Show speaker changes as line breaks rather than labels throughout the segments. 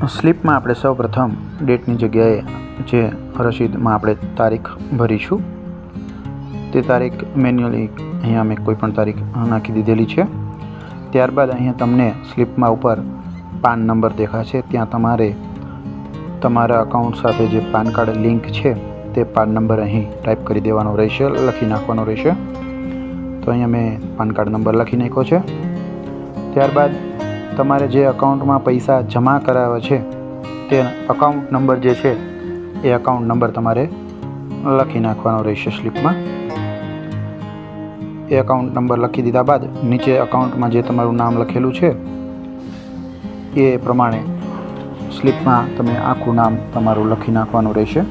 સ્લીપમાં આપણે સૌપ્રથમ ડેટની જગ્યાએ જે રસીદમાં આપણે તારીખ ભરીશું તે તારીખ મેન્યુઅલી અહીંયા મેં કોઈપણ તારીખ નાખી દીધેલી છે. ત્યારબાદ અહીંયા તમને સ્લીપમાં ઉપર પાન નંબર દેખાશે, ત્યાં તમારે તમારા અકાઉન્ટ સાથે જે પાન કાર્ડ લિંક છે તે પાન નંબર અહીં ટાઈપ કરી દેવાનો રહેશે, લખી નાખવાનો રહેશે. તો અહીંયા મેં પાન કાર્ડ નંબર લખી નાખ્યો છે. ત્યારબાદ તમારે જે અકાઉન્ટમાં પૈસા જમા કરાવે છે તે અકાઉન્ટ નંબર જે છે એ અકાઉન્ટ નંબર તમારે લખી નાખવાનો રહેશે સ્લીપમાં. એ અકાઉન્ટ નંબર લખી દીધા બાદ નીચે અકાઉન્ટમાં જે તમારું નામ લખેલું છે એ પ્રમાણે સ્લીપમાં તમે આખું નામ તમારું લખી નાખવાનું રહેશે.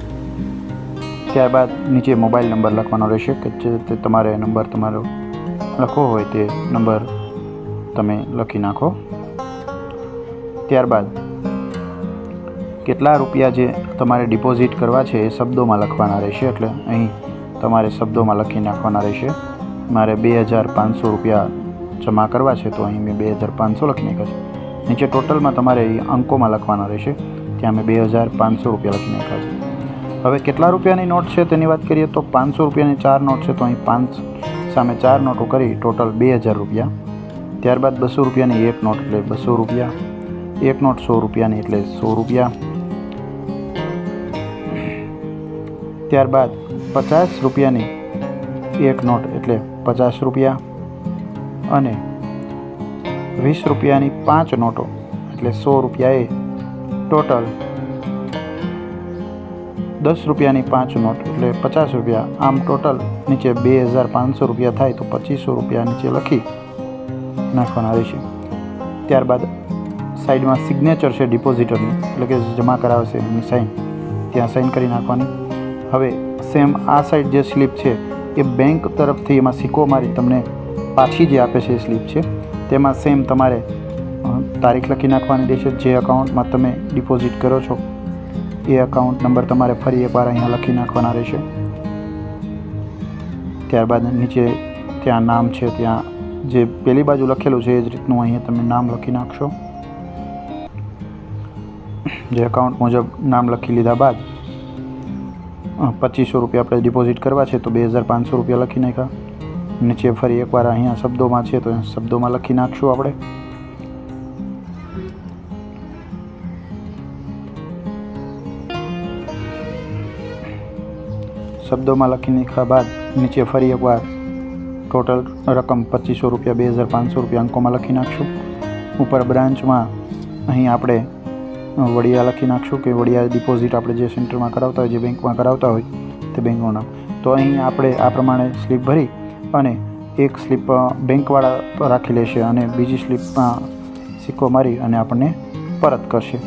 ત્યારબાદ નીચે મોબાઈલ નંબર લખવાનો રહેશે કે જે તમારે નંબર તમારો લખવો હોય તે નંબર તમે લખી નાખો. ત્યારબાદ કેટલા રૂપિયા જે તમારે ડિપોઝિટ કરવા છે એ શબ્દોમાં લખવાના રહેશે, એટલે અહીં તમારે શબ્દોમાં લખી નાખવાના રહેશે. મારે 2500 રૂપિયા જમા કરવા છે તો અહીં મેં 2500 લખી નાખ્યા છે. નીચે ટોટલમાં તમારે અંકોમાં લખવાના રહેશે, ત્યાં મેં 2500 રૂપિયા લખી નાખ્યા છે. હવે કેટલા રૂપિયાની નોટ છે તેની વાત કરીએ તો 500 રૂપિયાની 4 નોટ છે, તો અહીં 5 સામે 4 નોટો કરી ટોટલ 2000 રૂપિયા. ત્યારબાદ 200 રૂપિયાની એક નોટ એટલે 200 રૂપિયા, એક નોટ 100 રૂપિયાની એટલે 100 રૂપિયા. ત્યારબાદ 50 રૂપિયાની એક નોટ એટલે 50 રૂપિયા અને 20 રૂપિયાની 5 નોટો એટલે 100 રૂપિયા. એ ટોટલ 10 રૂપિયાની 5 નોટ એટલે 50 રૂપિયા. આમ ટોટલ નીચે 2500 રૂપિયા થાય તો 2500 રૂપિયા નીચે લખી નાખવાના રહેશે. ત્યારબાદ સાઈડમાં સિગ્નેચર છે ડિપોઝિટરની, એટલે કે જમા કરાવશે એની સાઇન, ત્યાં સાઇન કરી નાખવાની. હવે સેમ આ સાઈડ જે સ્લીપ છે એ બેંક તરફથી એમાં સિક્કો મારી તમને પાછી જે આપે છે એ સ્લીપ છે તેમાં સેમ તમારે તારીખ લખી નાખવાની રહેશે. જે અકાઉન્ટમાં તમે ડિપોઝિટ કરો છો એ અકાઉન્ટ નંબર તમારે ફરી એકવાર અહીંયા લખી નાખવાના રહેશે. ત્યારબાદ નીચે ત્યાં નામ છે, ત્યાં જે પેલી બાજુ લખેલું છે એ જ રીતનું અહીંયા તમે નામ લખી નાખશો. જે અકાઉન્ટ મુજબ નામ લખી લીધા બાદ 2500 રૂપિયા આપણે ડિપોઝિટ કરવા છે તો 2500 રૂપિયા લખી નાખ્યા. નીચે ફરી એકવાર અહીંયા શબ્દોમાં છે તો શબ્દોમાં લખી નાખશું આપણે. શબ્દોમાં લખી નાખ્યા બાદ નીચે ફરી એકવાર ટોટલ રકમ 2500 રૂપિયા 2500 રૂપિયા અંકોમાં લખી નાખશું. ઉપર બ્રાન્ચમાં અહીં આપણે વડિયા લખી નાખશું કે વડિયા ડિપોઝિટ આપણે જે સેન્ટરમાં કરાવતા હોય, જે બેંકમાં કરાવતા હોય તે બેંકનું નામ. તો અહીં આપણે આ પ્રમાણે સ્લીપ ભરી અને એક સ્લીપ બેંકવાળા રાખી લેશે અને બીજી સ્લીપમાં સિક્કો મારી અને આપણને પરત કરશે.